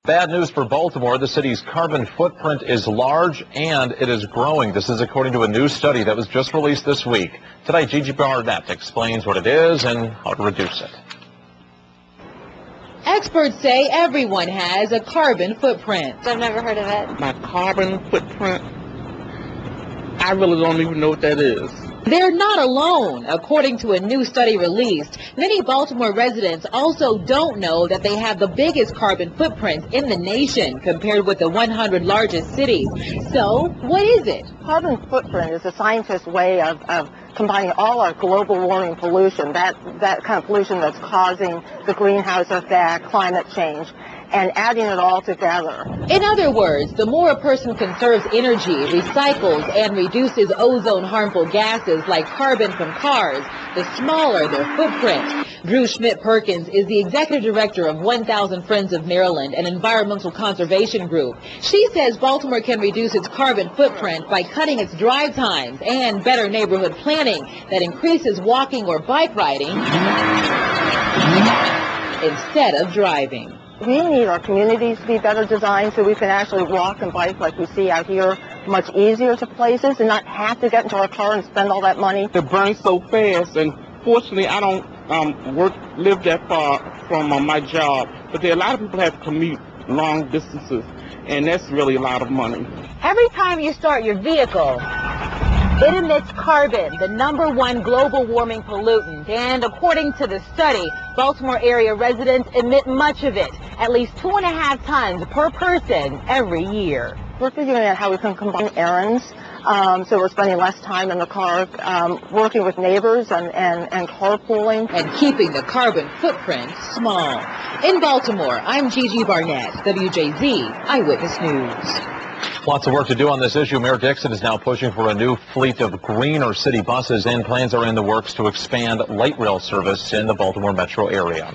Bad news for Baltimore. The city's carbon footprint is large and it is growing. This is according to a new study that was just released this week. Today, Gigi Barnett explains what it is and how to reduce it. Experts say everyone has a carbon footprint. I've never heard of it. My carbon footprint? I really don't even know what that is. They're not alone. According to a new study released, many Baltimore residents also don't know that they have the biggest carbon footprint in the nation compared with the 100 largest cities. So, what is it? Carbon footprint is a scientist's way of combining all our global warming pollution, that kind of pollution that's causing the greenhouse effect, climate change, and adding it all together. In other words, the more a person conserves energy, recycles, and reduces ozone harmful gases like carbon from cars, the smaller their footprint. Drew Schmidt-Perkins is the executive director of 1,000 Friends of Maryland, an environmental conservation group. She says Baltimore can reduce its carbon footprint by cutting its drive times and better neighborhood planning that increases walking or bike riding instead of driving. We need our communities to be better designed so we can actually walk and bike like we see out here much easier to places and not have to get into our car and spend all that money. It burns so fast, and fortunately I don't live that far from my job, but there are a lot of people that have to commute long distances, and that's really a lot of money. Every time you start your vehicle, it emits carbon, the #1 global warming pollutant, and according to the study, Baltimore area residents emit much of it, at least 2.5 tons per person every year. We're figuring out how we can combine errands, so we're spending less time in the car, working with neighbors and carpooling. And keeping the carbon footprint small. In Baltimore, I'm Gigi Barnett, WJZ Eyewitness News. Lots of work to do on this issue. Mayor Dixon is now pushing for a new fleet of greener city buses, and plans are in the works to expand light rail service in the Baltimore metro area.